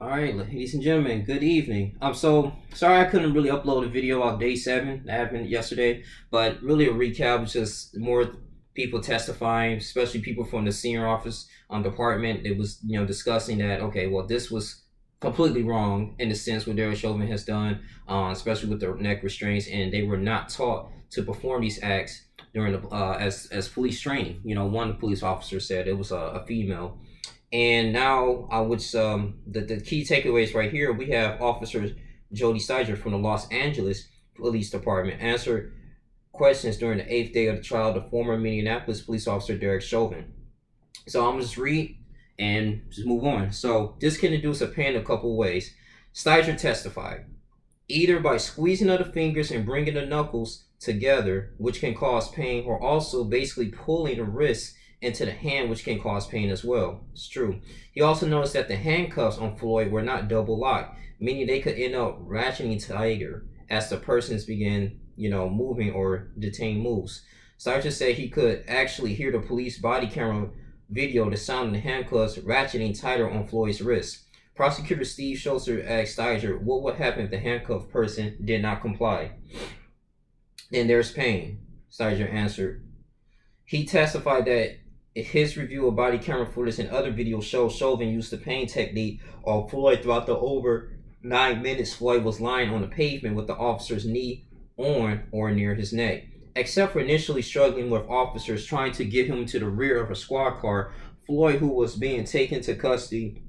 All right, ladies and gentlemen, good evening. I'm so sorry I couldn't really upload a video on day 7 that happened yesterday, but really a recap was just more people testifying, especially people from the senior office department. It was discussing that okay, well this was completely wrong in the sense what Derek Chauvin has done, especially with the neck restraints, and they were not taught to perform these acts during the as police training. One police officer said it was a female. And now, which the key takeaways right here, we have Officer Jody Steiger from the Los Angeles Police Department answered questions during the eighth day of the trial of the former Minneapolis police officer Derek Chauvin. So I'm gonna just read and just move on. So this can induce a pain a couple ways. Steiger testified either by squeezing of the fingers and bringing the knuckles together, which can cause pain, or also basically pulling the wrist into the hand, which can cause pain as well. It's true. He also noticed that the handcuffs on Floyd were not double locked, meaning they could end up ratcheting tighter as the persons began, moving or detain moves. Sergeant said he could actually hear the police body camera video the sound of the handcuffs ratcheting tighter on Floyd's wrist. Prosecutor Steve Schultzer asked Steiger what would happen if the handcuffed person did not comply. Then there's pain, Steiger answered. He testified that his review of body camera footage and other videos show Chauvin used the pain technique on Floyd throughout the over 9 minutes Floyd was lying on the pavement with the officer's knee on or near his neck. Except for initially struggling with officers trying to get him to the rear of a squad car, Floyd, who was being taken to custody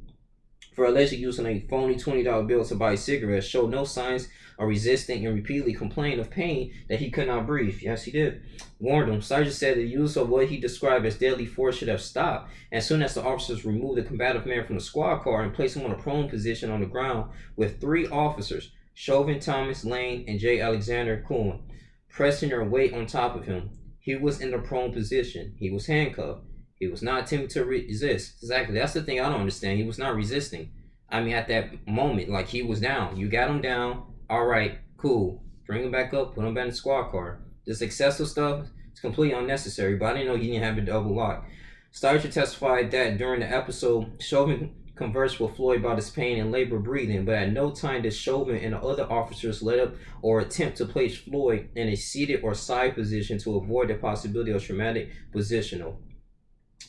for allegedly using a phony $20 bill to buy cigarettes, showed no signs of resisting and repeatedly complained of pain that he could not breathe. Yes, he did. Warned him. Sergeant said the use of what he described as deadly force should have stopped as soon as the officers removed the combative man from the squad car and placed him on a prone position on the ground with 3 officers, Chauvin, Thomas, Lane, and J. Alexander Cohen, pressing their weight on top of him. He was in the prone position. He was handcuffed. He was not attempting to resist. Exactly. That's the thing I don't understand. He was not resisting. I mean, at that moment, like he was down. You got him down. All right, cool. Bring him back up. Put him back in the squad car. This excessive stuff is completely unnecessary, but I didn't know he didn't have a double lock. Steiger testified that during the episode, Chauvin conversed with Floyd about his pain and labor breathing, but at no time did Chauvin and the other officers let up or attempt to place Floyd in a seated or side position to avoid the possibility of traumatic positional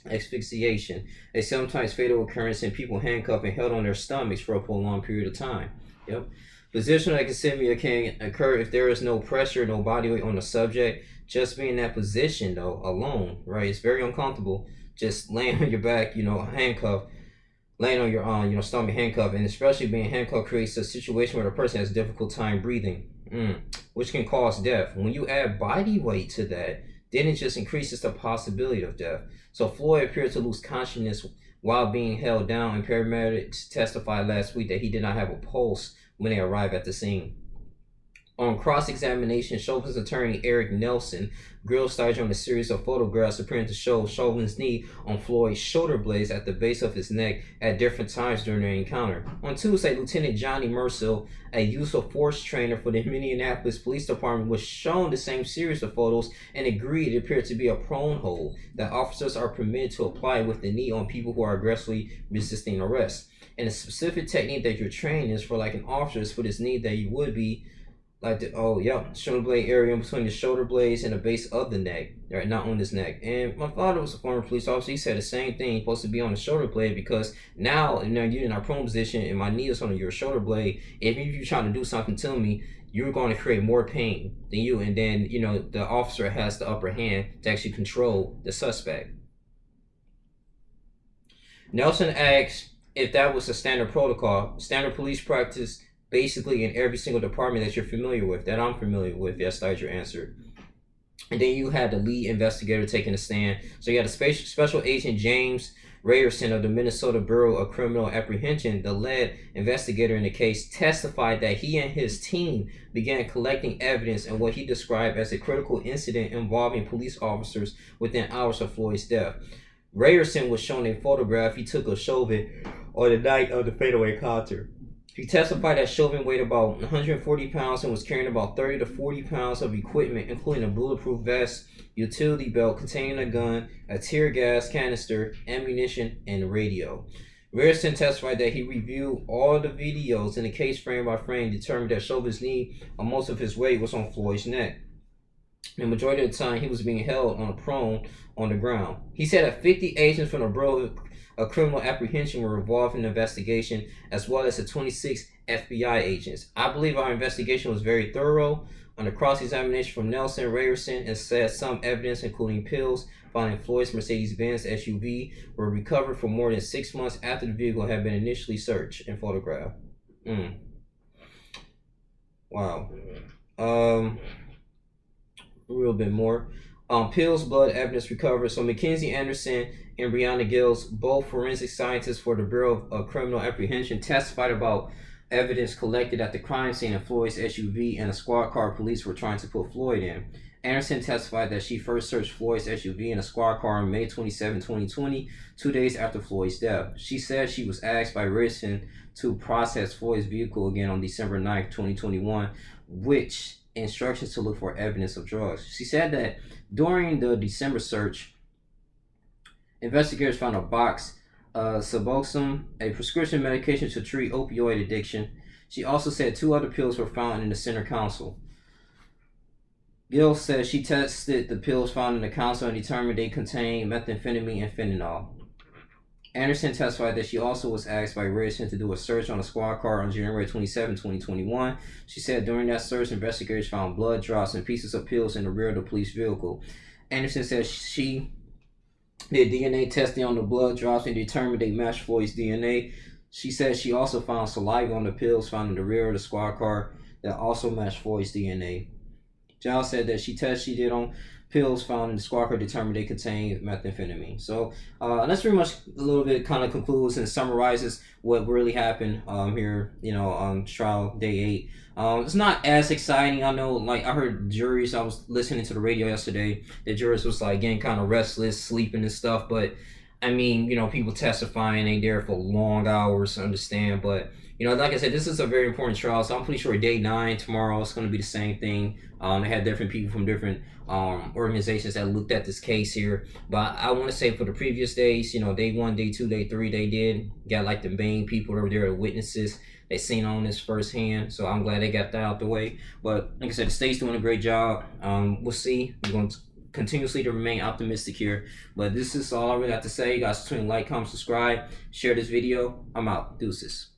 asphyxiation, a sometimes fatal occurrence in people handcuffed and held on their stomachs for a prolonged period of time. Yep. Positional asphyxia can occur if there is no pressure, no body weight on the subject. Just being in that position, though, alone, right, it's very uncomfortable. Just laying on your back, handcuffed, laying on your stomach handcuffed, and especially being handcuffed creates a situation where the person has a difficult time breathing, which can cause death. When you add body weight to that, then it just increases the possibility of death. So Floyd appeared to lose consciousness while being held down, and paramedics testified last week that he did not have a pulse when they arrived at the scene. On cross-examination, Chauvin's attorney Eric Nelson grilled Steiger on a series of photographs appearing to show Chauvin's knee on Floyd's shoulder blades at the base of his neck at different times during their encounter. On Tuesday, Lieutenant Johnny Mercil, a use of force trainer for the Minneapolis Police Department, was shown the same series of photos and agreed it appeared to be a prone hold that officers are permitted to apply with the knee on people who are aggressively resisting arrest. And the specific technique that you're trained is for like an officer for this knee that you would be like shoulder blade area in between the shoulder blades and the base of the neck, right? Not on his neck. And my father was a former police officer. He said the same thing. He's supposed to be on the shoulder blade because now, you're in our prone position and my knee is on your shoulder blade. If you're trying to do something to me, you're going to create more pain than you. And then, the officer has the upper hand to actually control the suspect. Nelson asked if that was a standard protocol, standard police practice, basically in every single department that you're familiar with, that I'm familiar with. Yes, Steiger answered. And then you had the lead investigator taking a stand. So you had a special agent James Rayerson of the Minnesota Bureau of Criminal Apprehension, the lead investigator in the case, testified that he and his team began collecting evidence in what he described as a critical incident involving police officers within hours of Floyd's death. Rayerson was shown a photograph he took of Chauvin on the night of the fatal encounter. He testified that Chauvin weighed about 140 pounds and was carrying about 30 to 40 pounds of equipment, including a bulletproof vest, utility belt containing a gun, a tear gas canister, ammunition, and a radio. Rarison testified that he reviewed all the videos in the case frame by frame, determined that Chauvin's knee or most of his weight was on Floyd's neck. The majority of the time, he was being held on a prone on the ground. He said that 50 agents from the Bureau of Criminal Apprehension were involved in the investigation, as well as the 26 FBI agents. I believe our investigation was very thorough. On the cross-examination from Nelson, Rayerson and said some evidence, including pills found in Floyd's Mercedes-Benz SUV, were recovered for more than 6 months after the vehicle had been initially searched and photographed. Wow. A little bit more. Pills, blood evidence recovered. So Mackenzie Anderson and Brianna Gills, both forensic scientists for the Bureau of Criminal Apprehension, testified about evidence collected at the crime scene of Floyd's SUV and a squad car police were trying to put Floyd in. Anderson testified that she first searched Floyd's SUV and a squad car on May 27, 2020, 2 days after Floyd's death. She said she was asked by Rarison to process Floyd's vehicle again on December 9, 2021, which instructions to look for evidence of drugs. She said that during the December search, investigators found a box of Suboxone, a prescription medication to treat opioid addiction. She also said 2 other pills were found in the center console. Gill said she tested the pills found in the console and determined they contained methamphetamine and fentanyl. Anderson testified that she also was asked by Rarison to do a search on a squad car on January 27, 2021. She said during that search, investigators found blood drops and pieces of pills in the rear of the police vehicle. Anderson said she did DNA testing on the blood drops and determined they matched Floyd's DNA. She said she also found saliva on the pills found in the rear of the squad car that also matched Floyd's DNA. Giles said that tests she did on pills found in the squad car determined they contained methamphetamine. So that's pretty much a little bit kind of concludes and summarizes what really happened here, on trial day 8. It's not as exciting. I know, like, I heard juries, I was listening to the radio yesterday, the jurors was like getting kind of restless, sleeping and stuff, but I mean, people testifying ain't there for long hours, to understand, but like I said, this is a very important trial, so I'm pretty sure day 9 tomorrow is going to be the same thing. They had different people from different organizations that looked at this case here, but I want to say for the previous days, day 1, day 2, day 3, they did got like the main people that were there, the witnesses. They seen on this firsthand, so I'm glad they got that out the way. But like I said, the state's doing a great job. We'll see. We're going to continuously to remain optimistic here, but this is all I really have to say. You guys, like, comment, subscribe, share this video. I'm out. Deuces.